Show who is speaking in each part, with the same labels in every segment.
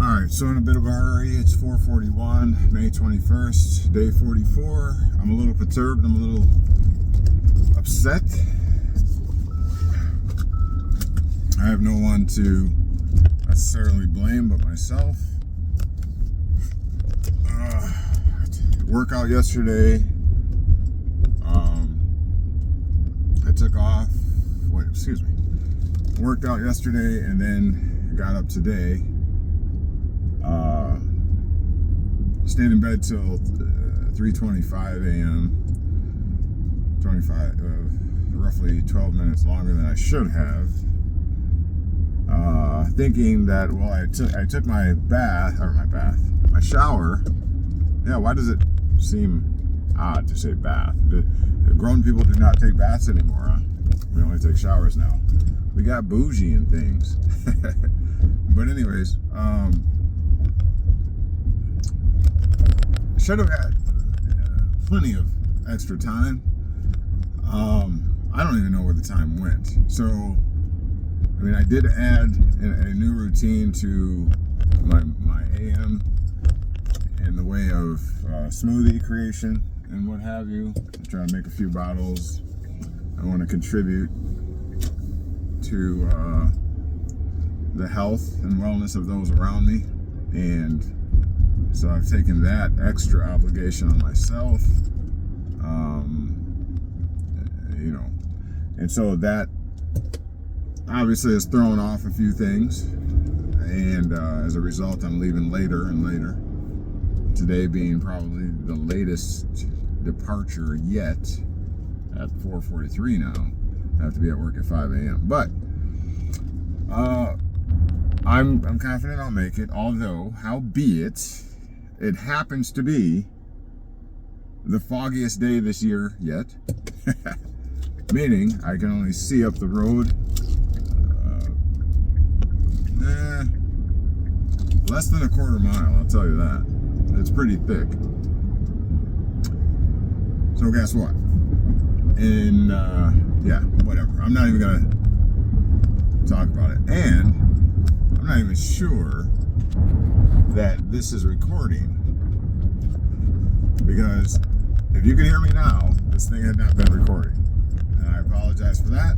Speaker 1: Alright, so in a bit of a hurry, it's 4:41, May 21st, day 44. I'm a little perturbed, I'm a little upset. I have no one to necessarily blame but myself. Workout yesterday. I took off. Worked out yesterday and then got up today. Stayed in bed till 3:25 a.m. Roughly 12 minutes longer than I should have. Thinking that, well, I took my shower. Yeah, why does it seem odd to say bath? Grown people do not take baths anymore, huh? We only take showers now. We got bougie and things. But anyways, should have had plenty of extra time. I don't even know where the time went. So, I mean, I did add a new routine to my AM in the way of smoothie creation and what have you. I'm trying to make a few bottles. I want to contribute to the health and wellness of those around me, and so I've taken that extra obligation on myself, and so that obviously has thrown off a few things, and as a result I'm leaving later and later, today being probably the latest departure yet at 4:43 now. I have to be at work at 5 a.m. But I'm confident I'll make it, although, howbeit, it happens to be the foggiest day this year yet. Meaning, I can only see up the road less than a quarter mile, I'll tell you that. It's pretty thick. So guess what? And yeah, whatever. I'm not even gonna talk about it. And I'm not even sure that this is recording, because if you can hear me now, this thing had not been recording, and I apologize for that.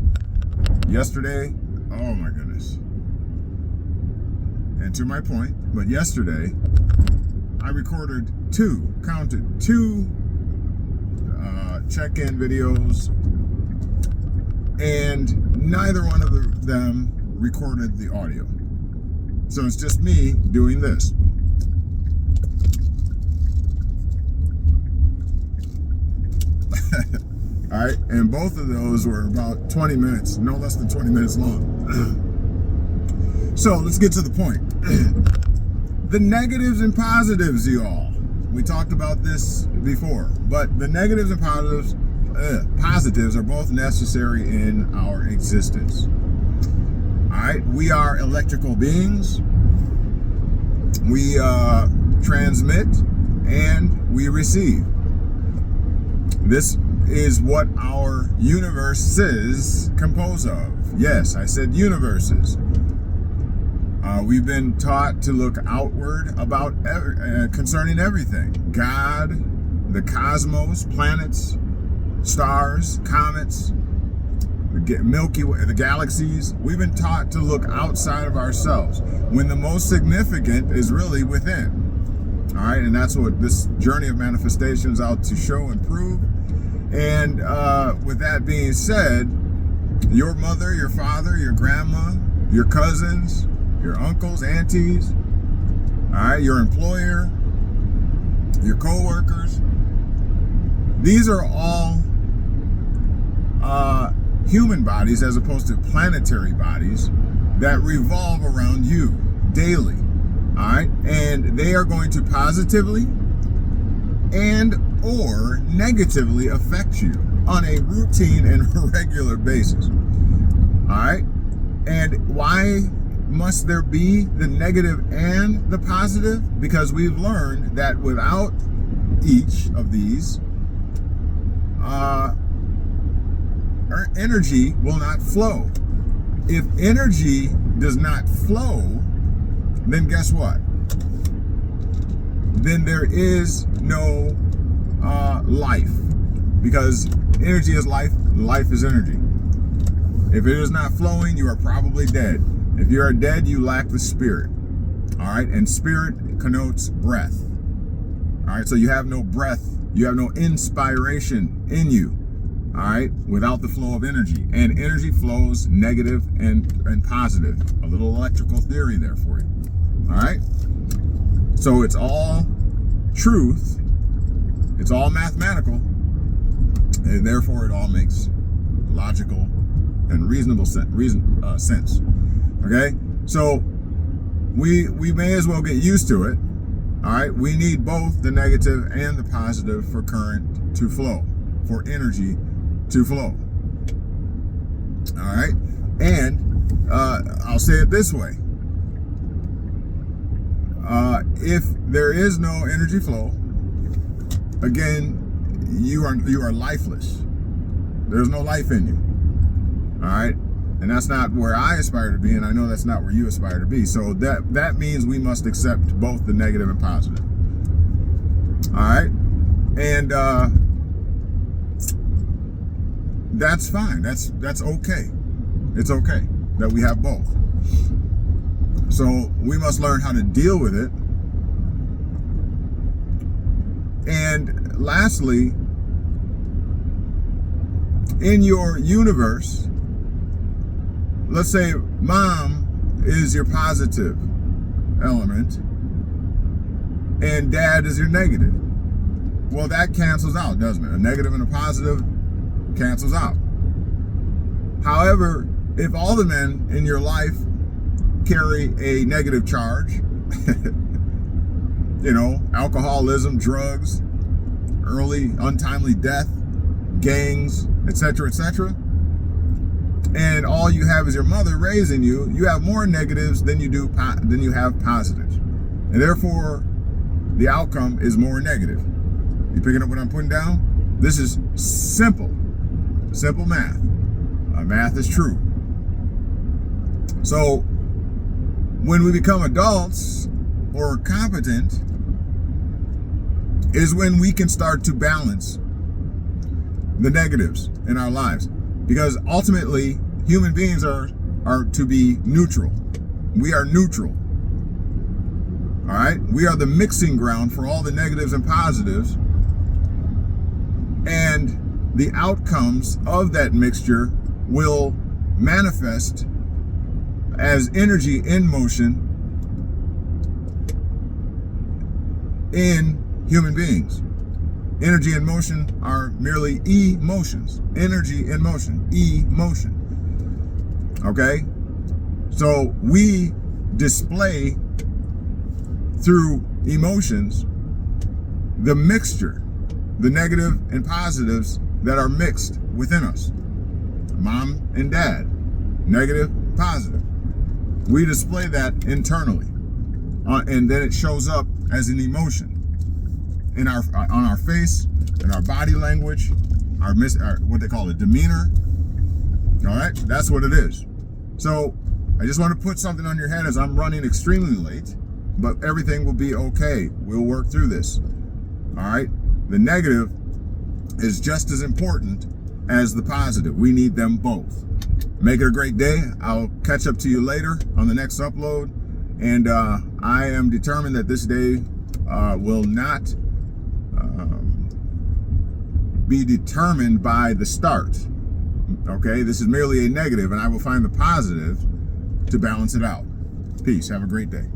Speaker 1: Yesterday, oh my goodness. And to my point, but yesterday I recorded two check-in videos, and neither one of them recorded the audio. So it's just me doing this. All right, and both of those were about 20 minutes, no less than 20 minutes long. So let's get to the point. The negatives and positives, y'all. We talked about this before, but the negatives and positives are both necessary in our existence. All right, we are electrical beings. We transmit and we receive. This is what our universe is composed of. Yes, I said universes. We've been taught to look outward about concerning everything. God, the cosmos, planets, stars, comets, the Milky Way, the galaxies. We've been taught to look outside of ourselves, when the most significant is really within. All right, and that's what this journey of manifestation is out to show and prove. And with that being said, your mother, your father, your grandma, your cousins, your uncles, aunties, all right, your employer, your co-workers, these are all human bodies as opposed to planetary bodies that revolve around you daily, all right? And they are going to positively and or negatively affect you on a routine and regular basis, all right? And why must there be the negative and the positive? Because we've learned that without each of these, our energy will not flow. If energy does not flow, then guess what? then there is no life, because energy is life, life is energy. If it is not flowing, you are probably dead. If you are dead, you lack the spirit. All right, and spirit connotes breath. All right, so you have no breath, you have no inspiration in you. All right, without the flow of energy. And energy flows negative and positive. A little electrical theory there for you. All right, so it's all truth, it's all mathematical, and therefore it all makes logical and reasonable sense. Okay, so we may as well get used to it. All right, we need both the negative and the positive for current to flow, for energy to flow. All right, and I'll say it this way: if there is no energy flow, again, you are lifeless. There's no life in you. All right, and that's not where I aspire to be, and I know that's not where you aspire to be. So that means we must accept both the negative and positive. All right, and that's fine. That's okay. It's okay that we have both. So we must learn how to deal with it. And lastly, in your universe, let's say mom is your positive element and dad is your negative. Well, that cancels out, doesn't it? A negative and a positive cancels out. However, if all the men in your life carry a negative charge, you know, alcoholism, drugs, early untimely death, gangs, etc., etc., and all you have is your mother raising you, you have more negatives than you have positives, and therefore the outcome is more negative. You picking up what I'm putting down? This is simple math. Math is true. So when we become adults or competent is when we can start to balance the negatives in our lives, because ultimately human beings are to be neutral. We are neutral. All right, we are the mixing ground for all the negatives and positives, and the outcomes of that mixture will manifest as energy in motion in human beings. Energy and motion are merely emotions. Energy in motion, emotion. Okay? So we display through emotions the mixture, the negative and positives that are mixed within us. Mom and dad, negative, positive. We display that internally, and then it shows up as an emotion in on our face, in our body language, our what they call it, demeanor. All right, that's what it is. So I just want to put something on your head as I'm running extremely late, but everything will be okay. We'll work through this. All right, the negative is just as important as the positive. We need them both. Make it a great day. I'll catch up to you later on the next upload. And I am determined that this day will not be determined by the start. Okay, this is merely a negative, and I will find the positive to balance it out. Peace. Have a great day.